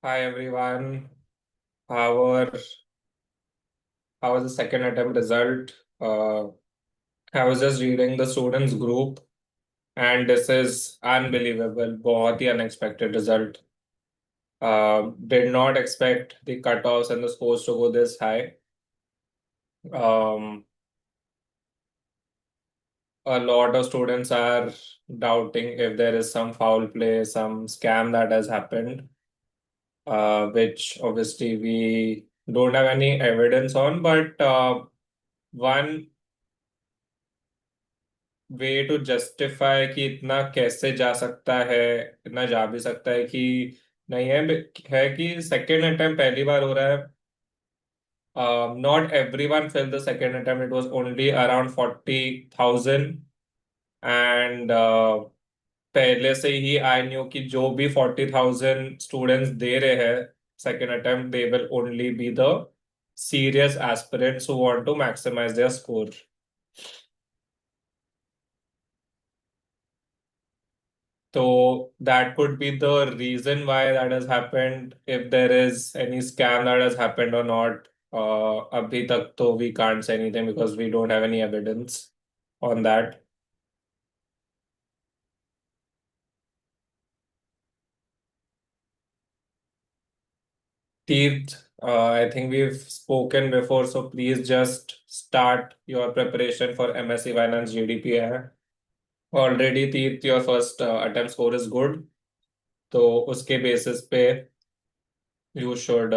Hi everyone. How are how was the second attempt result? Uh, I was just reading the students group and this is unbelievable. बहुत ही unexpected result. Did not expect the cutoffs and the scores to go this high. Um, a lot of students are doubting if there is some foul play, some scam that has happened, which obviously we don't have any evidence on, but one way to justify कि इतना कैसे जा सकता है, इतना जा भी सकता है कि नहीं है है कि सेकेंड अटेम्प्ट पहली बार हो रहा है. Not everyone fail the second attempt, it was only around 40,000 and पहले से ही आई न्यू कि जो भी 40,000 स्टूडेंट्स दे रहे हैं second attempt, they will only be the serious aspirants who want to maximize their score. So that could be the reason why that has happened. If there is any scam that has happened or not, abhi tak to we can't say anything because we don't have any evidence on that. Teeth, I think we've spoken before, so please just start your preparation for MSc Finance GDPI. Already, Teeth, your first attempt score is good. तो उसके basis पे you should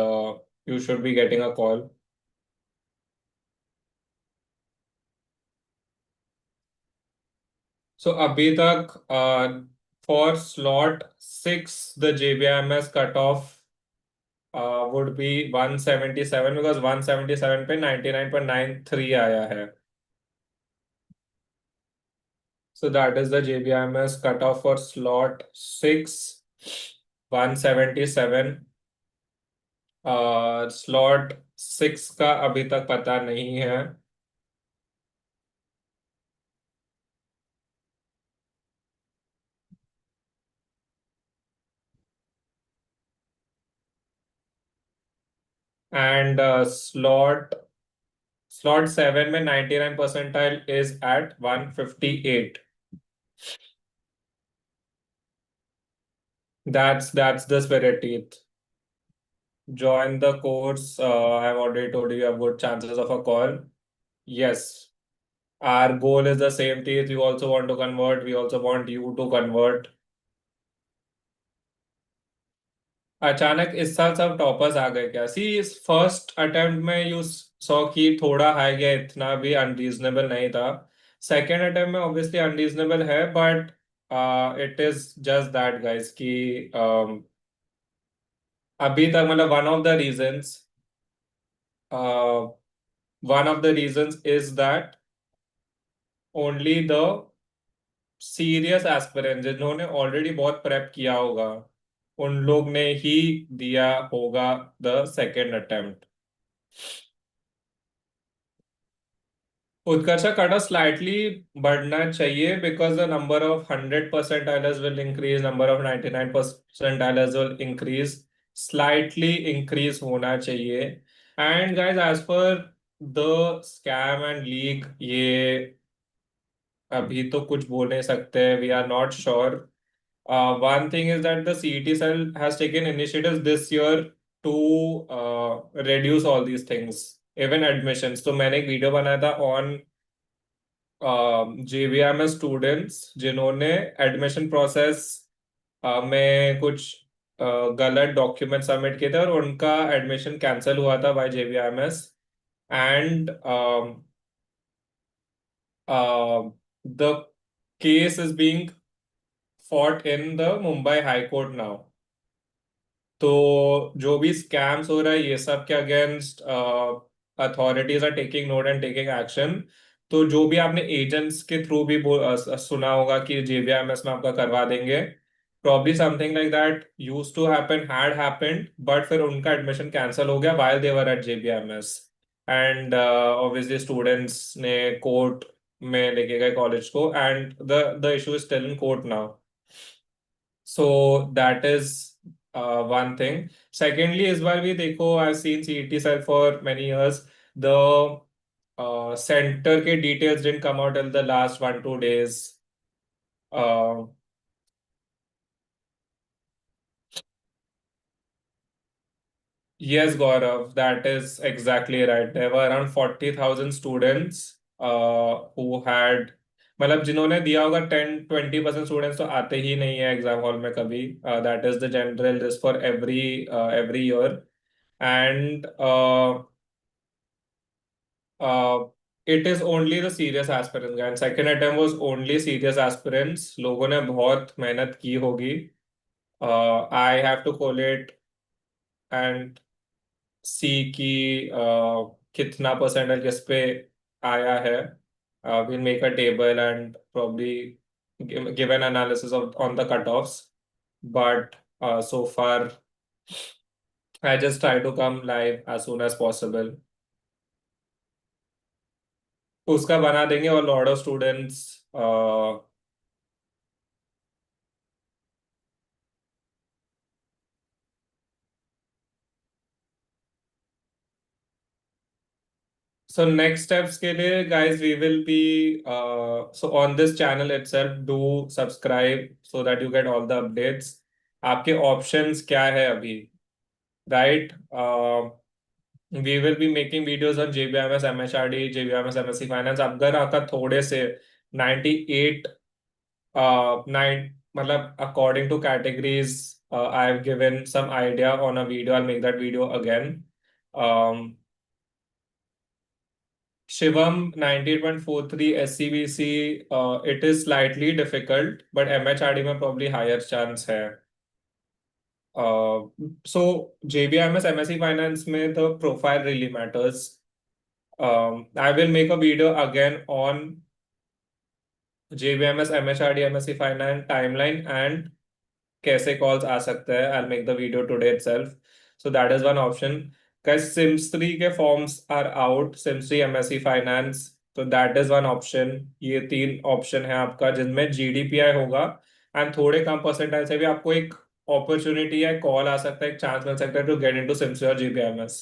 you should be getting a call. So अभी तक for slot 6 the JBIMS cutoff would be 177 because 177 पे 99.93 आया है. So that is the JBIMS cutoff for slot 6, 177. Slot 6 का अभी तक पता नहीं है. And slot 7 में 99 percentile is at 158. That's the spirit, Teeth. Join the course. I've already told you, you have good chances of a call. Yes, our goal is the same, Teeth. You also want to convert. We also want you to convert. अचानक इस साल सब toppers आ गए क्या? सी इस first attempt में you saw कि थोड़ा हाई गया, इतना भी अनरीजनेबल नहीं था. सेकेंड अटेम्प्ट में ऑब्वियसली अनरीजनेबल है, but it is just that guys कि अभी तक मतलब one of the reasons is that only the serious aspirant जिन्होंने ऑलरेडी बहुत प्रेप किया होगा, उन लोग ने ही दिया होगा the second attempt. Utkarsha cut off slightly बढ़ना चाहिए बिकॉज द नंबर ऑफ 100% आइलर्स विल इंक्रीज, नंबर ऑफ 99% आइलर्स विल इंक्रीज. स्लाइटली इंक्रीज होना चाहिए. And guys as per the scam and leak, ये अभी तो कुछ बोल नहीं सकते. We are not sure. One thing is that the CET cell has taken initiatives this year to reduce all these things, even admissions. तो मैंने एक वीडियो बनाया था on JBIMS स्टूडेंट्स जिन्होंने एडमिशन प्रोसेस में कुछ गलत डॉक्यूमेंट सबमिट किए थे और उनका एडमिशन कैंसिल हुआ था by JBIMS. And the case is being fought in the Mumbai High Court now. तो जो भी स्कैम्स हो रहा है ये सब के against authorities are taking note and taking action. तो जो भी आपने एजेंट्स के थ्रू भी सुना होगा कि JBIMS में आपका करवा देंगे, probably something like that used to happen, had happened, but फिर उनका एडमिशन कैंसिल हो गया while they were at JBIMS. And obviously students ने कोर्ट में लेके गए कॉलेज को and the issue is still in court now. So that is one thing. Secondly, इस बार भी देखो, I've seen CET sell for many years. The center के details didn't come out till the last 1-2 days. Uh, yes, Gaurav, that is exactly right. There were around 40,000 students who had, मतलब जिन्होंने दिया होगा 10-20% students तो आते ही नहीं है exam hall में कभी. That is the general risk for every year. And it is only the serious aspirants and second attempt was only serious aspirants. लोगों ने बहुत मेहनत की होगी. I have to collate and see की कितना परसेंटाइल किस पे आया है. Will make a table and probably give an analysis on the cutoffs. But so far, I just try to come live as soon as possible. उसका बना देंगे और lot of students. So next steps के लिए guys, we will be so on this channel itself, do subscribe so that you get all the updates. आपके options क्या है अभी, right? We will be making videos on JBIMS, MHRD, JBIMS, MSc Finance. अगर आपका थोड़े से 98 9 मतलब according to categories, I have given some idea on a video. I'll make that video again. um, Shivam 98.43 SCBC, it is slightly difficult, but MHRD में probably higher chance है. So JBIMS MSc Finance में the profile really matters. I will make a video again on JBIMS MHRD MSc Finance timeline and कैसे calls आ सकते हैं. I'll make the video today itself. So that is one option. Guys, Sims 3 के forms are out. Sims 3 MSc Finance. तो that is one option. ये 3 option है आपका जिनमें GDPI होगा एंड थोड़े कम परसेंटाइल से भी आपको एक अपॉर्चुनिटी है, कॉल आ सकता है, एक चांस मिल सकता है टू गेट इनटू सिम्स और जीबीएमएस.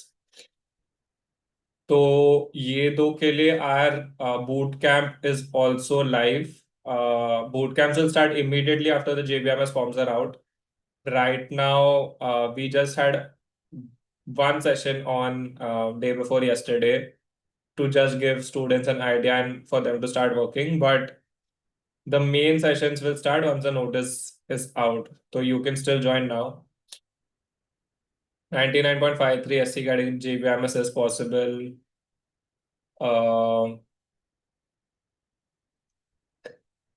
तो ये दो के लिए are boot camp is also live. Boot camps will start immediately after the JBMS forms are out. Right now, we just had one session on day before yesterday to just give students an idea and for them to start working. But the main sessions will start once the notice is out. So you can still join now. 99.53 SC getting JBMS is possible.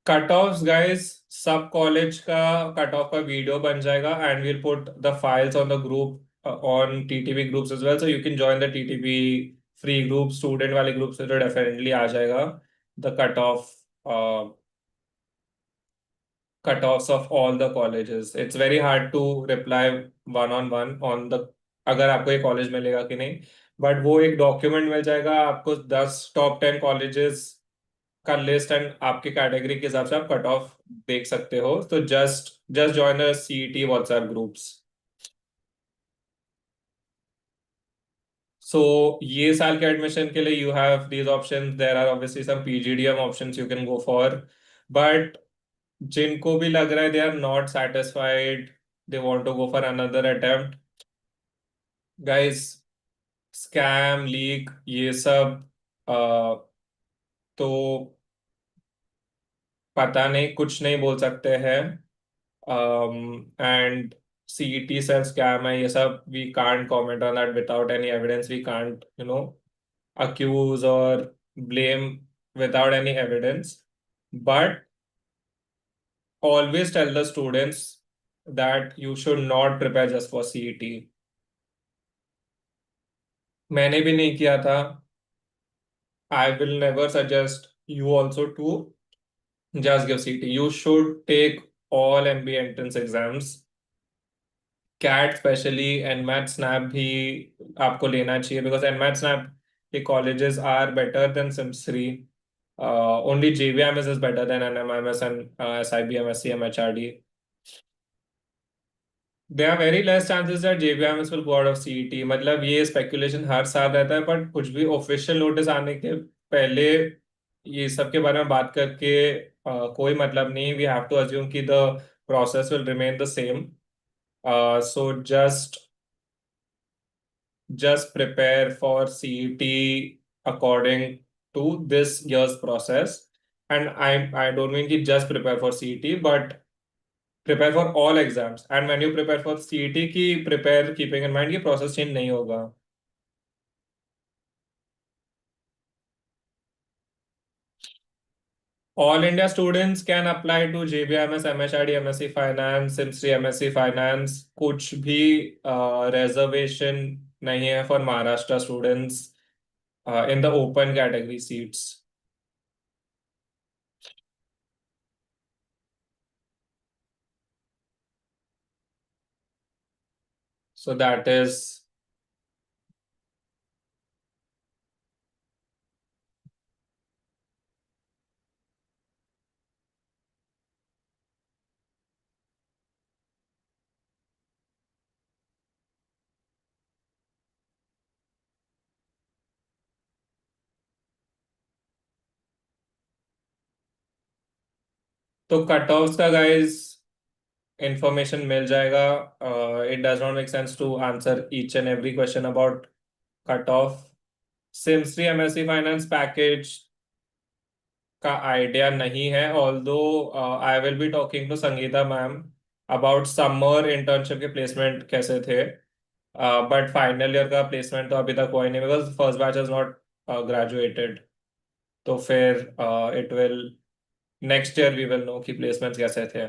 Cut offs guys, सब college का cut off का video बन जाएगा and we'll put the files on the group on TTP groups as well, so you can join the TTP free group. Student वाले group से तो definitely आ जाएगा the cut offs of all the colleges. It's very hard to reply one on the अगर आपको ये college मिलेगा कि नहीं, बट वो एक डॉक्यूमेंट मिल जाएगा आपको 10 टॉप 10 कॉलेजेस का लिस्ट एंड आपकी कैटेगरी के हिसाब से आप कट ऑफ देख सकते हो. तो just just join the CET WhatsApp groups. So ये साल के एडमिशन के लिए you have these options. There are obviously some PGDM options you can go for. But जिनको भी लग रहा है they are not satisfied, they want to go for another attempt, guys, scam leak ये सब तो पता नहीं, कुछ नहीं बोल सकते हैं. And CET says scam है ये सब. We can't comment on that without any evidence. We can't, accuse or blame without any evidence. But always tell the students that you should not prepare just for CET. मैंने भी नहीं किया था. I will never suggest you also to just give CET. You should take all MBA entrance exams. CAT specially, NMAT SNAP भी आपको लेना चाहिए because NMAT SNAP के colleges are better than SIMS 3. Only JBIMS is better than NMIMS and SIBM SCM HRD. there are very less chances that JBIMS will go out of CET. मतलब ये speculation हर साल रहता है, but कुछ भी official notice आने के पहले ये सब के बारे में बात करके कोई मतलब नहीं. वी हैव टू अज्यूम कि the process will remain the same. So just prepare for CET according to this year's process. And I don't mean कि just prepare for CET, but prepare for all exams. And when you prepare for CET, की prepare keeping in mind कि process change नहीं होगा. All India students can apply to JBIMS, MHRD, MSc Finance, SIMS, MSc Finance. कुछ भी reservation नहीं है for Maharashtra students in the open category seats. So that is. तो cut offs का guys information मिल जाएगा. It does not make sense to answer each and every question about cut off. SIMS 3 MSc finance package का idea नहीं है, although I will be talking to Sangeeta ma'am about summer internship के placement कैसे थे. But final year का placement तो अभी तक हुआ ही नहीं, because first batch is not graduated. तो फिर it will next year we will know कि प्लेसमेंट्स कैसे थे.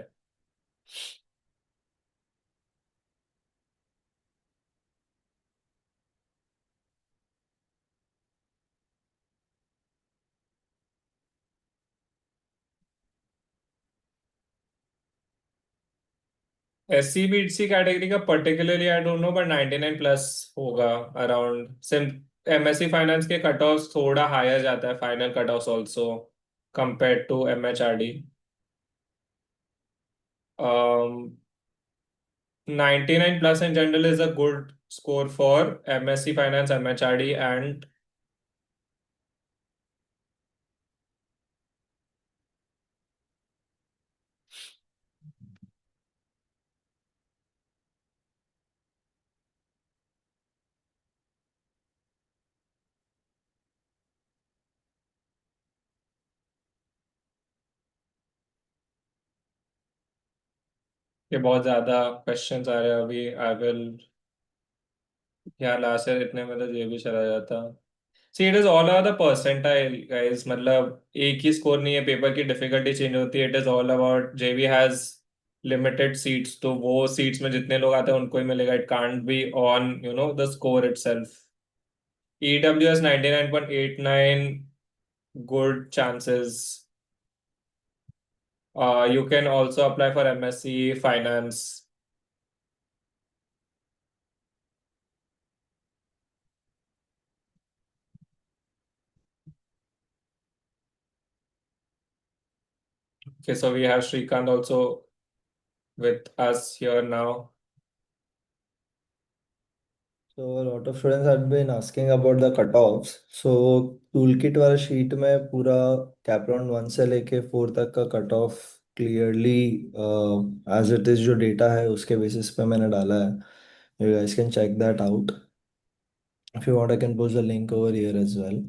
SCBC कैटेगरी का particularly I don't know, but 99 plus होगा अराउंड. सिम MSc फाइनेंस के कट ऑफ थोड़ा हायर जाता है, final cut off also compare to MHRD. 99 plus in general is a good score for MSc finance, MHRD and. ये बहुत ज्यादा questions आ रहे हैं अभी. I will. यार लास्ट ईयर इतने में तो ये भी चला जाता. See it is all about the percentile guys. मतलब एक ही स्कोर नहीं है, पेपर की डिफिकल्टी चेंज होती है. It is all about JB has limited seats, तो वो सीट्स में जितने लोग आते हैं उनको ही मिलेगा. It can't be on the score itself. EWS 99.89, good chances. You can also apply for MSc finance. Okay, so we have Shrikant also with us here now. So a lot of students had been asking about the cutoffs. So toolkit वाला sheet में पूरा cap round 1 से लेके 4 तक का cutoff clearly as it is जो data है उसके basis पे मैंने डाला है. You guys can check that out. If you want, I can post the link over here as well.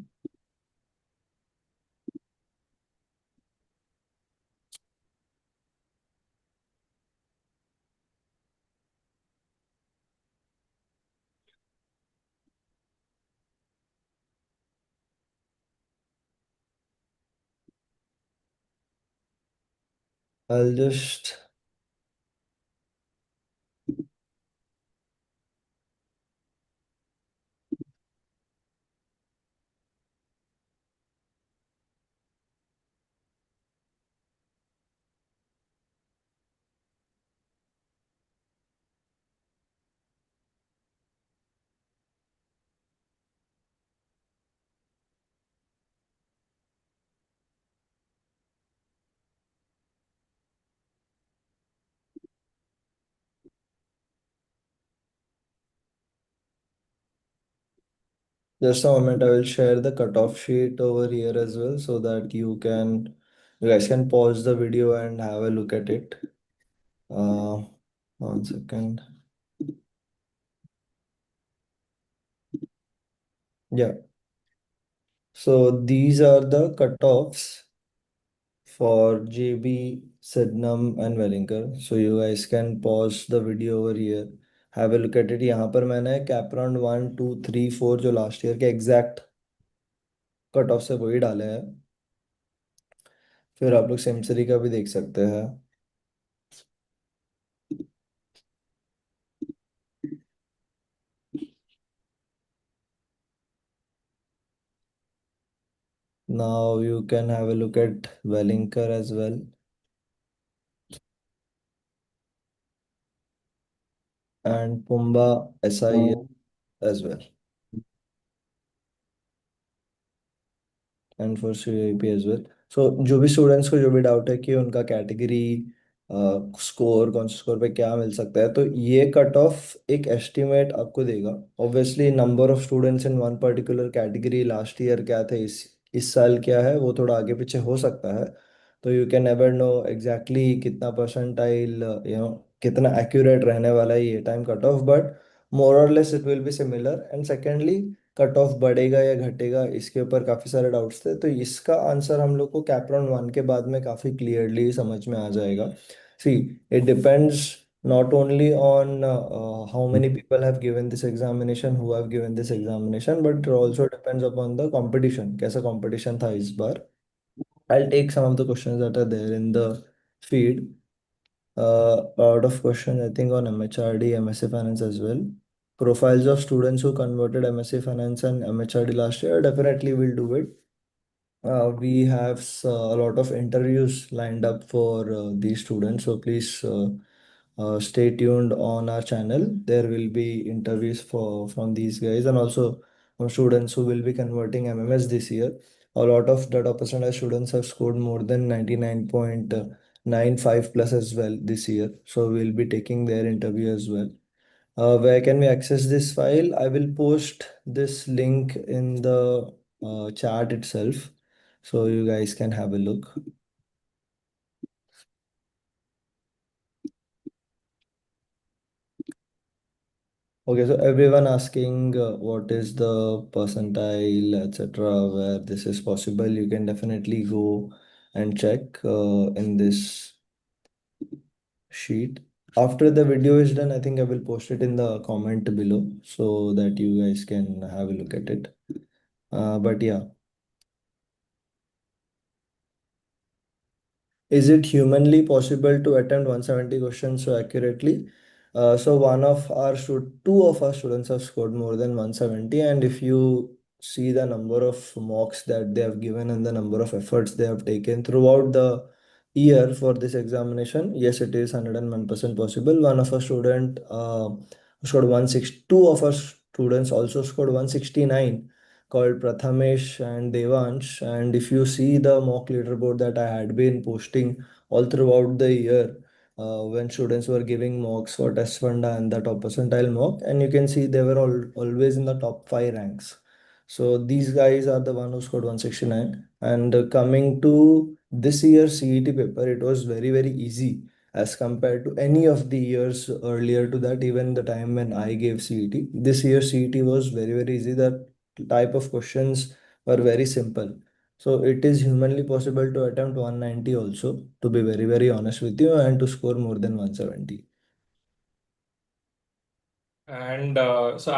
I'll just Just a moment, I will share the cutoff sheet over here as well so that you guys can pause the video and have a look at it. Uh, 1 second. Yeah. So these are the cutoffs for JB, Sydenham and Wellinger. So you guys can pause the video over here. Have a look at it. यहाँ पर मैंने कैपराउंड 1 2 3 4 जो last year के exact cut off से वही डाले हैं। फिर आप लोग सेमसरी का भी देख सकते हैं। Now you can have a look at Wellinger as well. And Pumba SI as well. And for CIP as well. So जो भी स्टूडेंट्स को जो भी डाउट है कि उनका कैटेगरी स्कोर कौन से स्कोर पे क्या मिल सकता है, तो ये कट ऑफ एक एस्टिमेट आपको देगा। Obviously number of students in one particular category last year क्या थे, इस साल क्या है, वो थोड़ा आगे पीछे हो सकता है। तो you can never know exactly कितना परसेंटाइल कितना एक्यूरेट रहने वाला है ये time cut off, but more और less it will be similar. And secondly cut off बढ़ेगा या घटेगा इसके ऊपर काफ़ी सारे डाउट्स थे, तो इसका आंसर हम लोग को कैपराउंड 1 के बाद में काफ़ी क्लियरली समझ में आ जाएगा। See, it depends not only on how many people have given this examination, who have given this examination, but it also depends upon the competition, कैसा competition था इस बार। I'll take some of the questions that are there in the feed. Out of questions, I think on MHRD, MSc Finance as well. Profiles of students who converted MSc Finance and MHRD last year, definitely will do it. We have a lot of interviews lined up for these students, so please stay tuned on our channel. There will be interviews from these guys and also from students who will be converting MMS this year. A lot of data percentile students have scored more than 99.95 plus as well this year, so we'll be taking their interview as well. Where can we access this file? I will post this link in the chat itself, so you guys can have a look. Okay, so everyone asking what is the percentile, etc., where this is possible, you can definitely go and check in this sheet. After the video is done, I think I will post it in the comment below so that you guys can have a look at it. But yeah. Is it humanly possible to attempt 170 questions so accurately? So two of our students have scored more than 170, and if you see the number of mocks that they have given and the number of efforts they have taken throughout the year for this examination, yes, it is 101% possible. One of our student scored 160. Two of our students also scored 169, called Prathamesh and Devansh. And if you see the mock leaderboard that I had been posting all throughout the year, when students were giving mocks for test funda and the top percentile mock, and you can see they were always in the top 5 ranks. So these guys are the one who scored 169. And coming to this year's CET paper, it was very, very easy as compared to any of the years earlier to that, even the time when I gave CET. This year's CET was very, very easy. The type of questions were very simple. So it is humanly possible to attempt 190 also, to be very, very honest with you, and to score more than 170. And so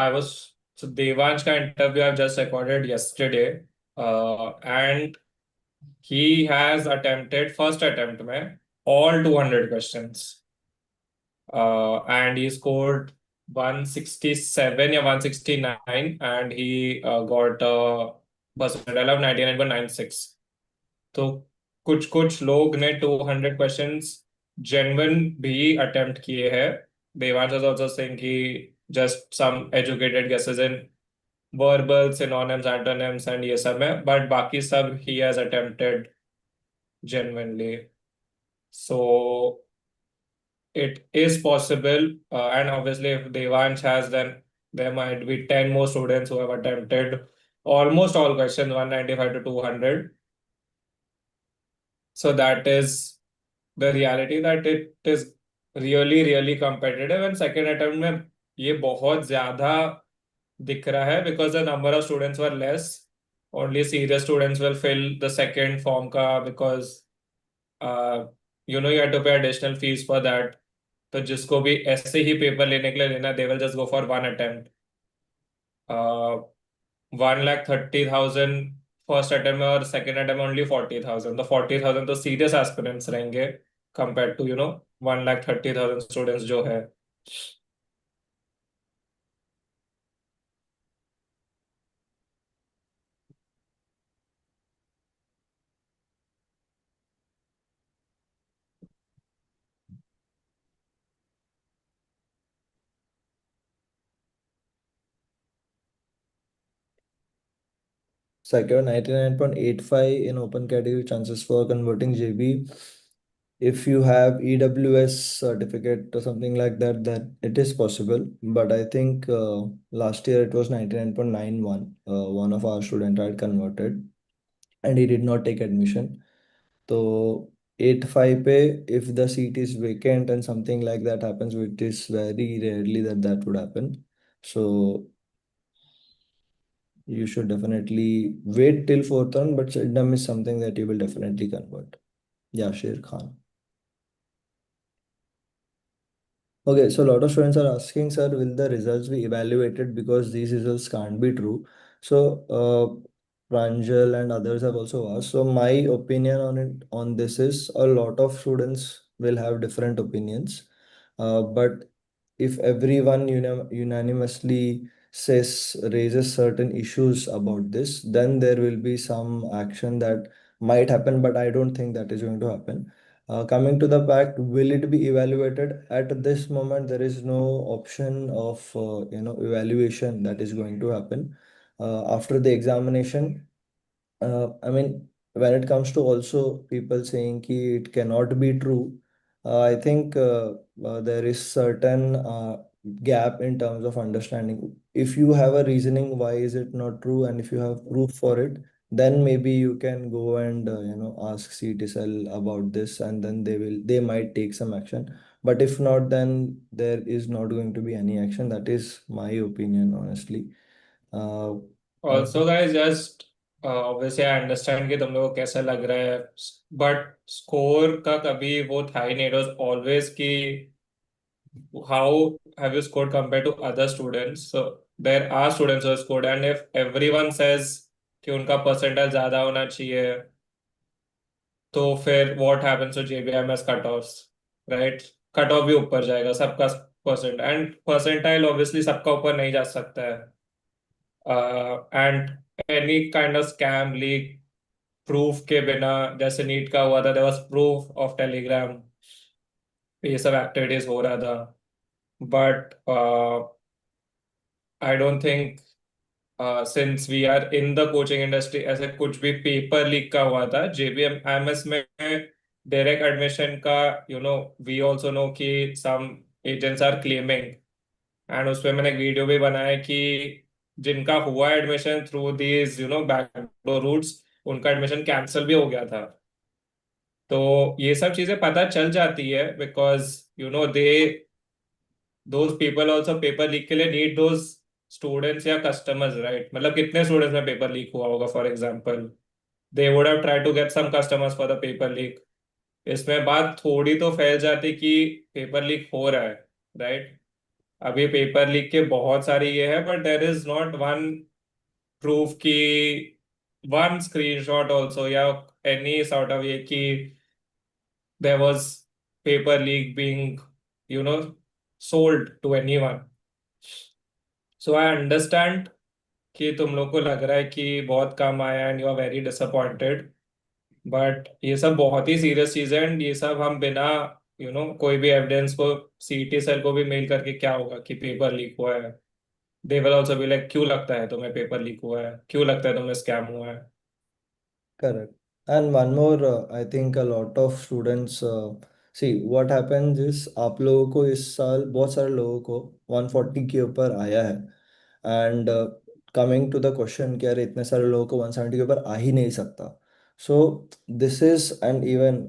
Devansh ka interview I've just recorded yesterday, and he has attempted first attempt में all 200 questions, and he scored 167 or 169, and he got a percentile of 99.96. तो कुछ कुछ लोग ने 200 questions genuine भी attempt किए हैं। Devansh was also saying कि just some educated guesses in verbal synonyms antonyms and ये सब है, बट बाकी सब ही has attempted genuinely. So it is possible, and obviously if Devansh has, then there might be 10 more students who have attempted almost all questions, 195 to 200. So that is the reality, that it is really really competitive, and second attempt में ये बहुत ज्यादा दिख रहा है because the number of students were less. Only serious students will fill the second form का because uh, you have to pay additional fees for that. तो जिसको भी ऐसे ही पेपर लेने के लिए लेना, they will just go for one attempt. 1,30,000 first attempt में और सेकंड अटेम्प्ट में ओनली 40,000. तो 40,000 तो सीरियस एस्पिरेंट्स रहेंगे कंपेयर टू 1,30,000 स्टूडेंट्स जो है. Second, 99.85 in open category chances for converting JB. If you have EWS certificate or something like that, then it is possible. But I think last year it was 99.91. One of our student had converted and he did not take admission. So 85 पे, if the seat is vacant and something like that happens, which is very rarely that would happen. So you should definitely wait till fourth round, but SIBM is something that you will definitely convert. Yashir Khan. Okay, so a lot of students are asking, sir, will the results be evaluated because these results can't be true? So, Pranjal and others have also asked. So, my opinion on it on this is a lot of students will have different opinions. But if everyone unanimously raises certain issues about this, then there will be some action that might happen, but I don't think that is going to happen. Coming to the fact, will it be evaluated? At this moment, there is no option of evaluation that is going to happen after the examination. I mean, when it comes to also people saying ki it cannot be true, I think there is certain gap in terms of understanding. If you have a reasoning why is it not true, and if you have proof for it, then maybe you can go and ask CTCL about this, and then they might take some action. But if not, then there is not going to be any action. That is my opinion, honestly. Uh, also guys just obviously I understand कि तुम लोगों को कैसा लग रहा है, but score का कभी वो था ही नहीं. इट वाज ऑलवेज कि how have you scored compared to other students. So there are students who have scored, and if everyone says कि उनका परसेंटाइल ज्यादा होना चाहिए, तो फिर what happens to JBIMS cut offs, right? Cut off भी ऊपर जाएगा सबका परसेंट, एंड परसेंटाइल ऑब्वियसली सबका ऊपर नहीं जा सकता है. And any kind of scam leak proof के बिना, जैसे नीट का हुआ था, there was proof of Telegram, ये सब एक्टिविटीज हो रहा था. But I don't think since we are in the coaching industry ऐसे कुछ भी पेपर लीक का हुआ था. जेबीएमएस में डायरेक्ट एडमिशन का वी ऑल्सो नो कि सम एजेंट्स आर क्लेमिंग, एंड उस पे मैंने एक वीडियो भी बनाया कि जिनका हुआ admission through these backdoor routes, उनका एडमिशन कैंसिल भी हो गया था. तो ये सब चीजें पता चल जाती है because they those people also paper leak के लिए नीड दोज स्टूडेंट्स या कस्टमर्स, राइट? मतलब कितने स्टूडेंट्स में पेपर लीक हुआ होगा for example, they would have try to get some customers for the paper leak. इसमें बात थोड़ी तो फैल जाती कि पेपर लीक हो रहा है, राइट? अभी पेपर लीक के बहुत सारे ये है, but there is not one proof की वन स्क्रीनशॉट ऑल्सो या एनी सॉर्ट ऑफ ये कि there was paper leak being sold to anyone. So I understand कि तुम लोग को लग रहा है कि बहुत कम आया and you are very disappointed, but ये सब बहुत ही सीरियस चीज है, एंड ये सब हम बिना कोई भी एविडेंस को सीटी सेल को भी मेल करके क्या होगा कि पेपर लीक हुआ है. They will also be like क्यों लगता है तुम्हें पेपर लीक हुआ है, क्यों लगता है तुम्हें स्कैम हुआ है. Correct. And one more, I think a lot of students see what happens is आप लोगों को इस साल बहुत सारे लोगों को 140 के ऊपर आया है. And coming to the question कि यार इतने सारे लोगों को 170 के ऊपर आ ही नहीं सकता. So this is and even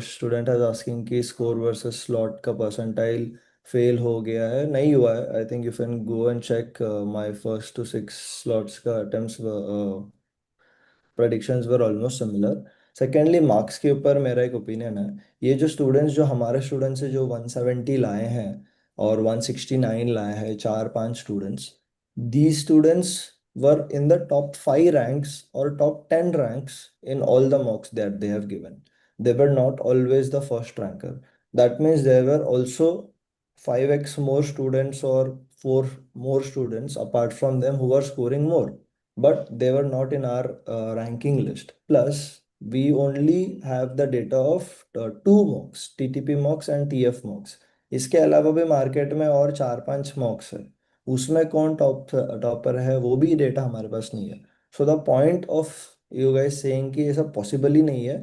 student has asking कि स्कोर वर्सेस स्लॉट का परसेंटाइल फेल हो गया है. नहीं हुआ है. I think you can go and check my first to 6 slots का attempts predictions were almost similar. Secondly marks के ऊपर मेरा एक ओपिनियन है. ये जो स्टूडेंट्स जो हमारे स्टूडेंट्स है जो 170 लाए हैं और 169 लाए हैं, चार पांच students, these students were in the top 5 ranks or top 10 ranks in all the mocks that they have given. They were not always the first ranker. That means there were also 5x more students or 4 more students apart from them who were scoring more, but they were not in our ranking list. Plus, we only have the data of two mocks, TTP mocks and TF mocks. इसके अलावा भी market में और चार पांच मॉक्स है, उसमें कौन टॉपर है वो भी डेटा हमारे पास नहीं है. So the point of you guys saying कि ये सब पॉसिबल ही नहीं है,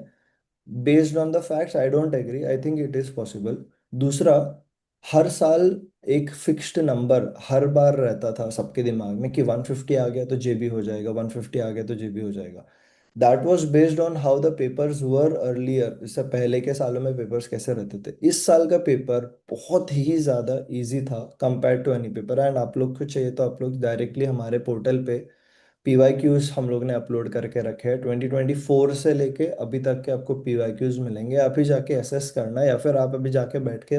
based on the facts I don't agree. I think it is possible. दूसरा, हर साल एक फिक्स्ड नंबर हर बार रहता था सबके दिमाग में कि 150 आ गया तो जेबी हो जाएगा, 150 आ गया तो जेबी हो जाएगा. That was based on how the papers were earlier. इससे पहले के सालों में पेपर्स कैसे रहते थे. इस साल का पेपर बहुत ही ज़्यादा इजी था compare to any paper. And आप लोग को चाहिए तो आप लोग डायरेक्टली हमारे पोर्टल पे पीवाईक्यूज हम लोग ने अपलोड करके रखे हैं. 2024 से लेके अभी तक के आपको पीवाईक्यूज मिलेंगे. आप ही जाके एसेस करना या फिर आप अभी जाके बैठ के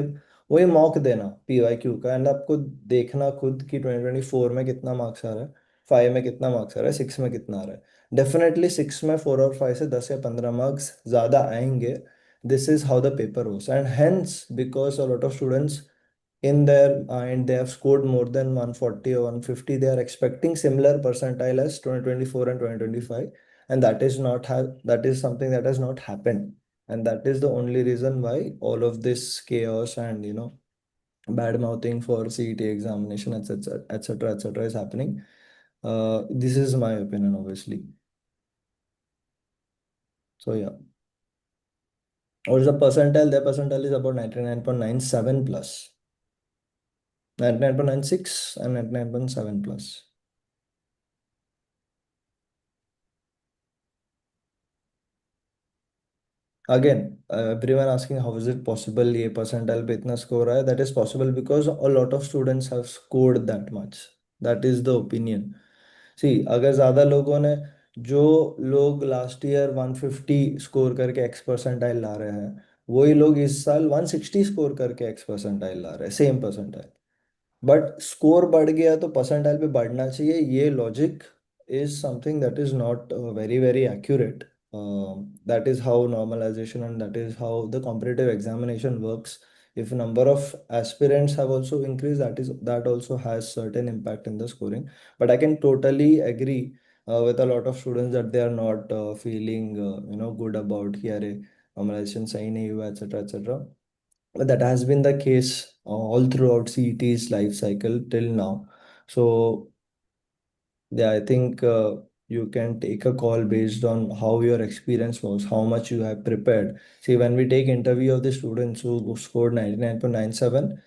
वही मॉक देना पीवाईक्यू का, एंड आपको देखना खुद कि 2024 में कितना मार्क्स आ रहा है, 5 में कितना मार्क्स आ रहा है, 6 में कितना आ रहा है. डेफिनेटली 6 में 4 और 5 से 10 या 15 मार्क्स ज़्यादा आएंगे. This is how the paper होस, and hence because a lot of students in their mind they have scored more than 140 or 150, they are expecting similar percentile as 2024 and 2025, and that is not that is something that has not happened. And that is the only reason why all of this chaos and bad mouthing for CET examination, etc., etc., etc., is happening. This is my opinion, obviously. So yeah. What is the percentile? The percentile is about 99.97 plus, 99.96 and 99.7 plus. Again, everyone asking how is it possible ये percentile पे इतना score आया. That is possible because a lot of students have scored that much. That is the opinion. See, अगर ज़्यादा लोगों ने, जो लोग लास्ट ईयर 150 स्कोर करके एक्स परसेंटाइल ला रहे हैं, वही लोग इस साल 160 स्कोर करके एक्स परसेंटाइल ला रहे हैं, सेम परसेंटाइल. बट स्कोर बढ़ गया तो परसेंटाइल पे बढ़ना चाहिए, ये logic is something that is not very very accurate. That is how normalization and that is how the competitive examination works. If number of aspirants have also increased, that also has certain impact in the scoring. But I can totally agree with a lot of students that they are not feeling good about कि अरे normalization सही नहीं हुआ, etc., etc. That has been the case all throughout CET's life cycle till now. So yeah, I think you can take a call based on how your experience was, how much you have prepared. See, when we take interview of the students who scored 99.97,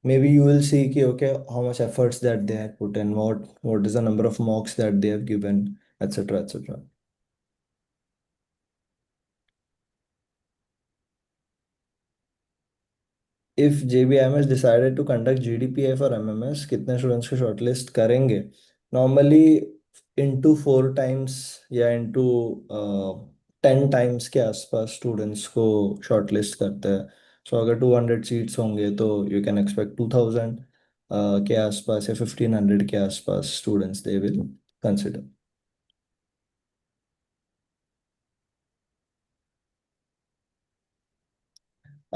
maybe you will see कि, okay, how much efforts that they have put in, what is the number of mocks that they have given, etc., etc. If JBIMS decided to conduct GDPI for MMS, कितने students को shortlist करेंगे? Normally into 4 times या into 10 times के आसपास students को shortlist करते हैं. सो अगर 200 सीट्स होंगे तो यू कैन एक्सपेक्ट 2000 के आसपास या 1500 के आसपास students they will consider.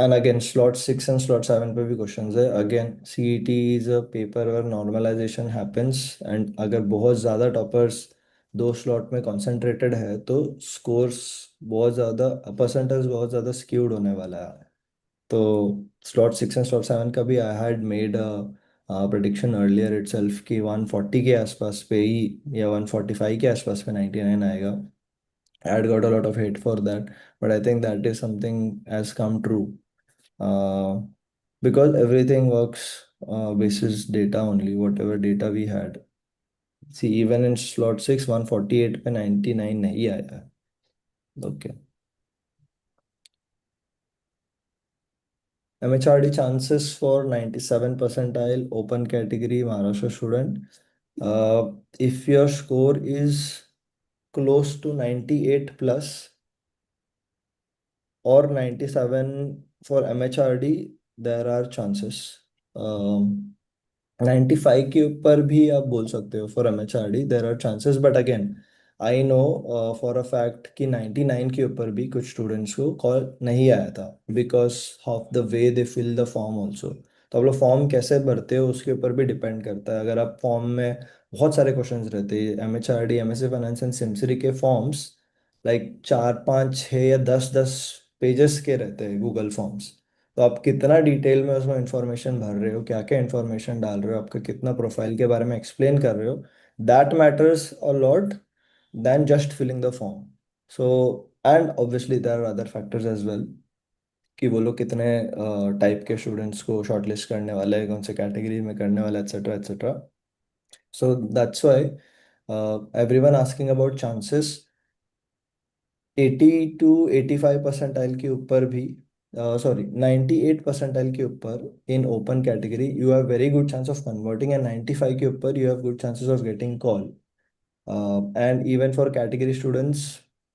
And again, slot 6 and slot 7 पे भी क्वेश्चंस है. Again, CET is a paper where normalization happens, and अगर बहुत ज़्यादा टॉपर्स दो स्लॉट में कॉन्सेंट्रेटेड है तो स्कोर्स बहुत ज़्यादा, परसेंटेज बहुत ज़्यादा स्क्यूड होने वाला है. तो स्लॉट 6 एंड स्लॉट 7 का भी I had made prediction earlier itself कि 140 के आसपास पे ही या 145 के आसपास पे 99 आएगा. I had got a lot of hate for that, but I think that is something has come true. uh, because everything works basis data only, whatever data we had. See even in slot 6 148 पे 99 नहीं आया है। Okay. MHRD chances for 97 percentile open category Maharashtra student. If your score is close to 98 plus or 97 for MHRD, there are chances. 95 के ऊपर भी आप बोल सकते हो for MHRD, there are chances, but again I know for a fact कि 99 के ऊपर भी कुछ स्टूडेंट्स को कॉल नहीं आया था because of the way they fill the form also. तो आप लोग फॉर्म कैसे भरते हो उसके ऊपर भी डिपेंड करता है। अगर आप फॉर्म में बहुत सारे क्वेश्चंस रहते हैं, MHRD MSc फाइनेंस एंड सिमसरी के फॉर्म्स लाइक 4 5 6 या 10 10 पेजेस के रहते हैं गूगल फॉर्म्स। तो आप कितना डिटेल में उसमें इंफॉर्मेशन भर रहे हो, क्या क्या इंफॉर्मेशन डाल रहे हो, आपका कितना प्रोफाइल के बारे में एक्सप्लेन कर रहे हो, that matters a lot then just filling the form. So and obviously there are other factors as well कि वो लोग कितने टाइप के स्टूडेंट्स को शॉर्टलिस्ट करने वाले हैं, कौन से कैटेगरी में करने वाले, etcetera etcetera. So that's why everyone asking about chances. 80 to 85 percentile के ऊपर भी, सॉरी 98 परसेंटाइल के ऊपर in open category you have very good chance of converting, and 95 के ऊपर you have good chances of getting call. And even for category students,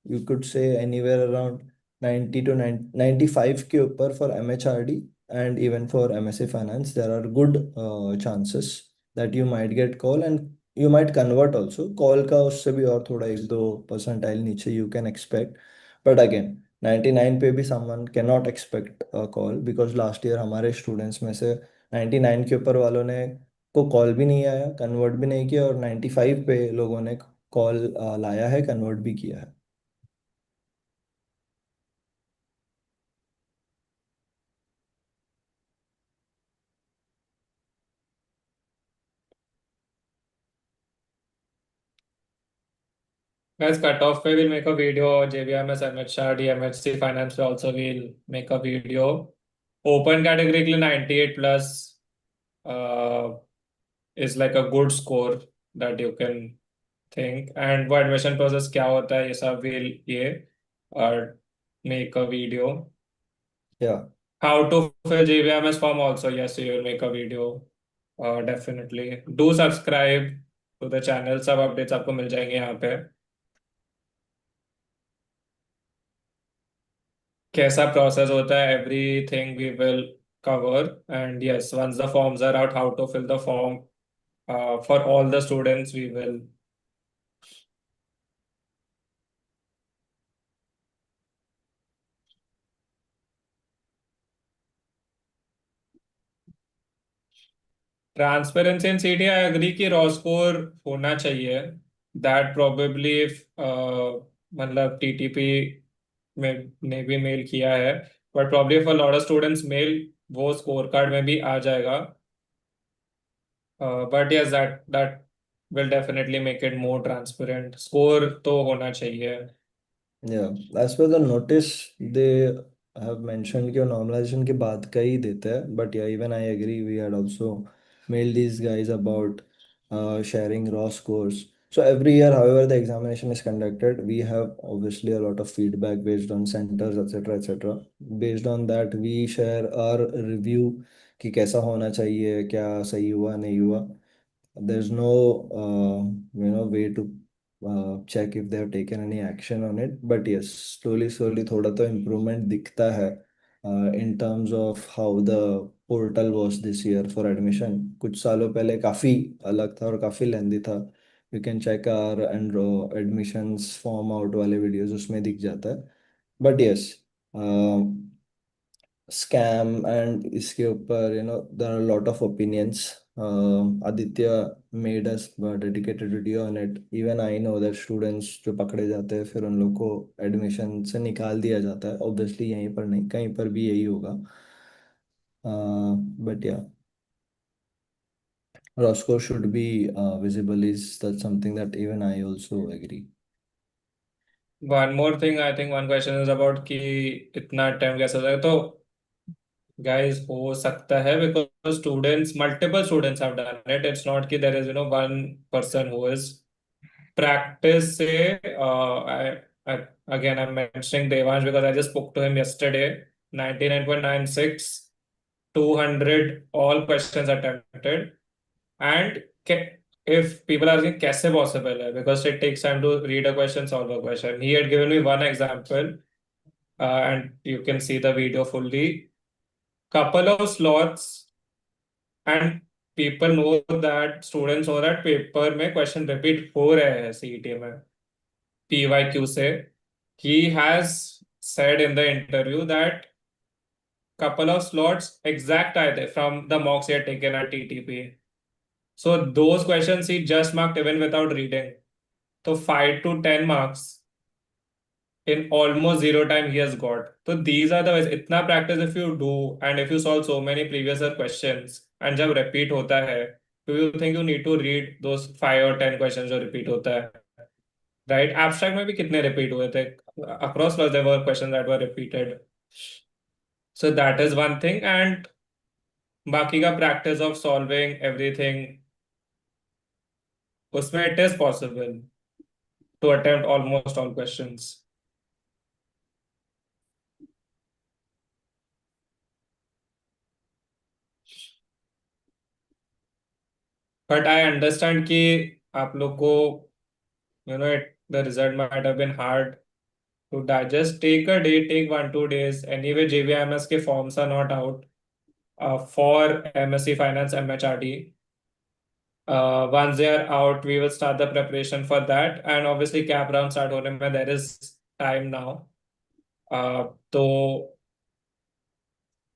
you could say anywhere around 90 to 95 के ऊपर for MHRD, and even for MSc Finance, there are good chances that you might get call and you might convert also. Call का उससे भी और थोड़ा 1 2 percentile नीचे you can expect, but again 99 पे भी someone cannot expect a call because last year हमारे students में से 99 के ऊपर वालों ने को कॉल भी नहीं आया, कन्वर्ट भी नहीं किया, और 95 पे लोगों ने कॉल लाया है, कन्वर्ट भी किया है। Guys, cutoff पे will make a video. JBIMS, MHRD, MHC Finance पे also will make a video. Open category के लिए 98 plus uh, is like a good score that you can think. And वो admission process क्या होता है ये सब will ये और make a video. या How to fill JBIMS form also, yes, you will make a video. Definitely. Do subscribe to the channel. सब updates आपको मिल जाएंगे यहाँ पे। कैसा process होता है, everything we will cover. And yes, once the forms are out, how to fill the form for all the students, we will. Transparency in CT, I agree कि raw score होना चाहिए. That probably if मतलब TTP में ने भी mail किया है, but probably if a lot of students mail, वो स्कोर कार्ड में भी आ जाएगा. But yes, that will definitely make it more transparent. Score तो होना चाहिए. या as per the notice they have mentioned कि वो नॉर्मलाइजेशन के बाद का ही देते हैं, बट या even I agree, we had also mail these guys about sharing raw scores. So every year, however the examination is conducted, we have obviously a lot of feedback based on centers, etc., etc. Based on that, we share our review कि कैसा होना चाहिए, क्या सही हुआ नहीं हुआ. There's no way to check if they have taken any action on it, but yes, slowly slowly थोड़ा तो improvement दिखता है in terms of how the portal was this year for admission. कुछ सालों पहले काफ़ी अलग था और काफ़ी लेंदी था. You can check our and admissions form out वाले videos, उसमें दिख जाता है. But yes, स्कैम एंड इसके ऊपर there are lot of opinions. Aditya made us dedicated video on it. Even I know that students जो पकड़े जाते हैं फिर उन लोग को एडमिशन से निकाल दिया जाता है. ऑब्वियसली यहीं पर नहीं, कहीं पर भी यही होगा. बट या Roscoe should be visible, is that something that even I also agree. One more thing, I think one question is about कि इतना टाइम कैसे हो जाएगा. तो guys, हो सकता है because students, multiple students have done it. It's not कि there is one person who is practice से I again I'm mentioning Devansh because I just spoke to him yesterday. 99.96, 200 all questions attempted, and if people are asking कैसे possible है, because it takes time to read a question, solve a question. He had given me one example, and you can see the video fully. Couple of slots, and people know that students know that paper में question repeat हो रहे हैं CET में PYQ से. He has said in the interview that couple of slots exact आए थे from the mocks he had taken at TTP. So those questions he just marked even without reading. So 5 to 10 marks in almost zero time he has got. So these are the ways. इतना practice if you do and if you solve so many previous year questions and जब repeat होता है, do you think you need to read those 5 or 10 questions जो repeat होता है? Right? Abstract में भी कितने repeat हुए थे? Across class there were questions that were repeated. So that is one thing, and बाकी का practice of solving everything, उसमें it is possible to attempt almost all questions. But I understand कि आप लोग को the result might have been hard to digest. Take a day, take 1 2 days. Anyway, JBIMS के forms are not out for MSc Finance MHRD. Once they are out, we will start the preparation for that. And obviously, cap round start होने में there is time now. तो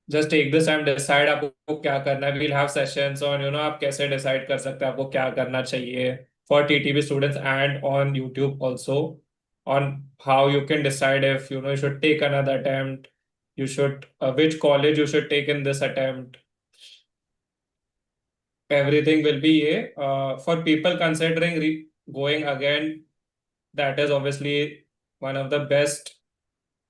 just take this time, decide आपको क्या करना है. We'll have sessions on आप कैसे decide कर सकते हैं आपको क्या करना चाहिए for TTB students, and on YouTube also, on how you can decide if you should take another attempt, you should which college you should take in this attempt. Everything will be for people considering going again. That is obviously one of the best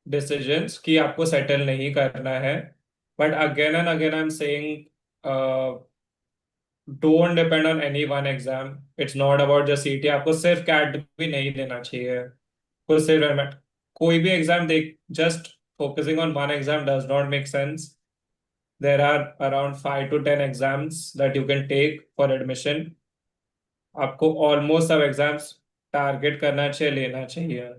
decisions कि आपको settle नहीं करना है. But again and again I'm saying, uh, don't depend on any one exam. It's not about just CT. आपको सिर्फ cat भी नहीं देना चाहिए. आपको सिर्फ MAT. कोई भी एग्जाम देख, just focusing on one exam does not make sense. There are around 5 to 10 exams that you can take for admission. आपको almost सब exams target करना चाहिए, लेना चाहिए.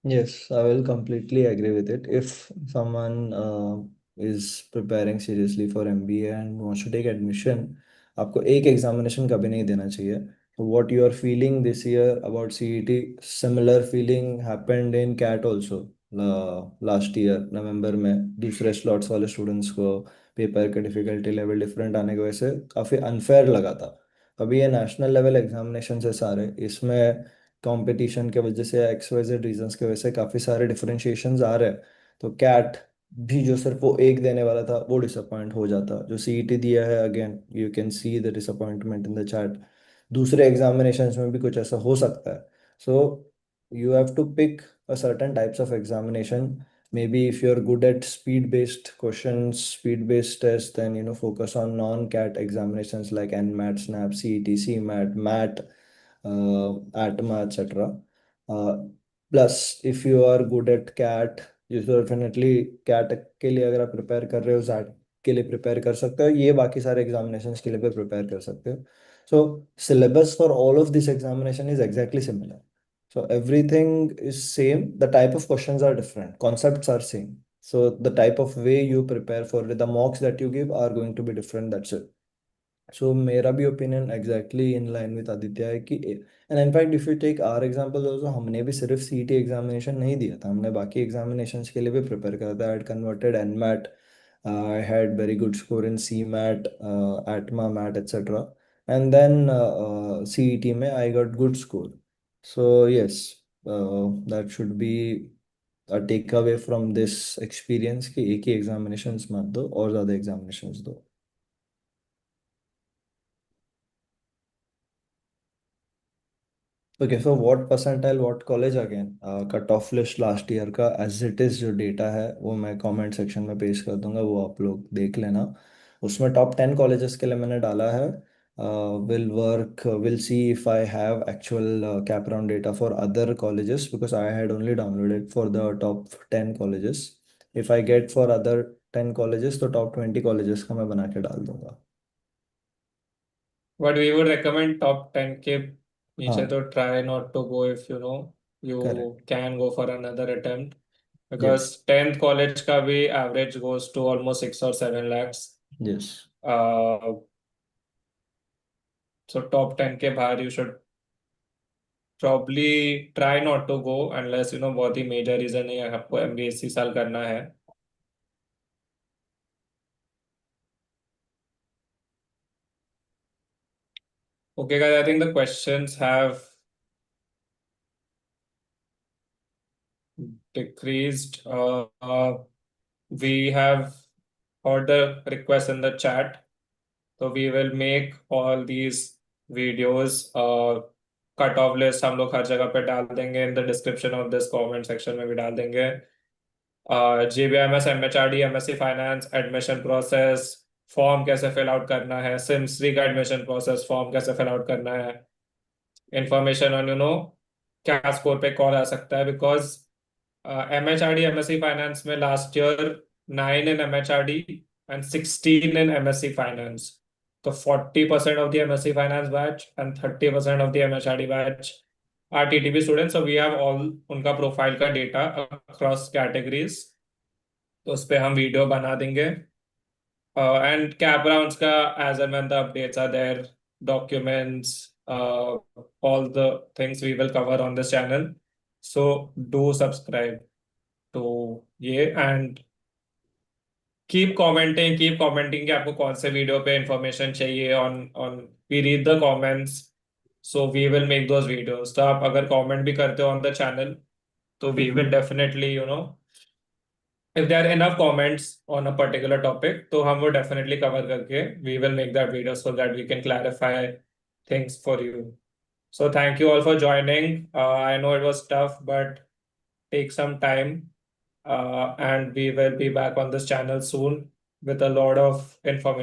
Yes, I will completely agree with it. If someone is preparing seriously for MBA and wants to take admission, आपको एक examination कभी नहीं देना चाहिए. So what you are feeling this year about CET, similar feeling happened in CAT also. Last year नवंबर में दूसरे slots वाले students को पेपर के डिफिकल्टी लेवल डिफरेंट आने की वजह से काफ़ी अनफेयर लगा था. अभी ये नेशनल लेवल एग्जामिनेशन है सारे, इसमें कंपटीशन के वजह से XYZ रीजंस की वजह से काफ़ी सारे डिफरेंशिएशंस आ रहे हैं. तो कैट भी जो सिर्फ वो एक देने वाला था वो डिसअपॉइंट हो जाता. जो CET दिया है, again you can see the disappointment in the chat. दूसरे एग्जामिनेशंस में भी कुछ ऐसा हो सकता है. So you have to pick a certain types of examination. Maybe if you're good at speed-based questions, speed-based tests, then focus on non-CAT examinations like NMAT, SNAP, CET, CMAT, MAT, ATMA, etc. Plus, if you are good at CAT, you definitely CAT के लिए अगर आप prepare कर रहे हो, JAT के लिए prepare कर सकते हो, ये बाकी सारे एग्जामिनेशंस के लिए भी प्रिपेयर कर सकते हो. So syllabus for all of this examination is exactly similar. So everything is same. The type of questions are different. Concepts are same. So the type of way you prepare for it, the mocks that you give are going to be different. That's it. So मेरा भी opinion exactly in line with Aditya है कि, and in fact if you take our example also, हमने भी सिर्फ सीटी examination नहीं दिया था, हमने बाकी एग्जामिनेशंस के लिए भी प्रिपेयर करा था. I had converted NMAT, I had very good score in CMAT, ATMA, MAT, etc. And then CET में I got good score. So yes, that should be a take away from this experience कि एक ही examinations मत दो और ज़्यादा examinations दो. Okay, so what percentile what college again? Cut off list last year का as it is जो data है वो मैं कमेंट सेक्शन में पेस्ट कर दूंगा, वो आप लोग देख लेना। उसमें टॉप 10 कॉलेजेस के लिए मैंने डाला है। Will see if I have actual cap round data for other colleges, because I had only downloaded for the top 10 colleges. If I get for other 10 colleges तो टॉप 20 कॉलेजेस का मैं बना के डाल दूंगा। But we would recommend top 10 के नीचे हाँ, तो try not to go if you correct. can go for another attempt yes. because 10th college का भी average goes to almost 6 or 7 lakhs. Yes. Uh, so top 10 के बाहर you should probably try not to go unless बहुत ही major reason है आपको MBA इसी साल करना है. Okay guys, I think the questions have decreased. We have heard the request in the chat. So we will make all these videos cut off list हम लोग हर जगह पे डाल देंगे in the description of this comment section में भी डाल देंगे JBIMS MHRD MSc finance admission process form कैसे फिल आउट करना है सिम्स 3 का एडमिशन प्रोसेस फॉर्म कैसे फिल आउट करना है इंफॉर्मेशन ऑन क्या स्कोर पे कॉल आ सकता है बिकॉज MHRD MSc फाइनेंस में last year 9 in MHRD and 16 in MSc finance तो 40% of the MSc finance batch and 30% of the MHRD batch are TTP students. So we have all उनका profile का data across categories. तो उस पे हम video बना देंगे एंड कैप राउंड्स का as and when the updates are there documents all the things we will cover on this channel. So do subscribe to ये and कीप कमेंटिंग कि आपको कौन से वीडियो पे इंफॉर्मेशन चाहिए on on we read the comments so we will make those videos तो आप अगर कमेंट भी करते हो ऑन द चैनल तो we will definitely if there are enough comments on a particular topic तो हम वो definitely cover करके we will make that video so that we can clarify things for you. So thank you all for joining. I know it was tough but take some time and we will be back on this channel soon with a lot of information.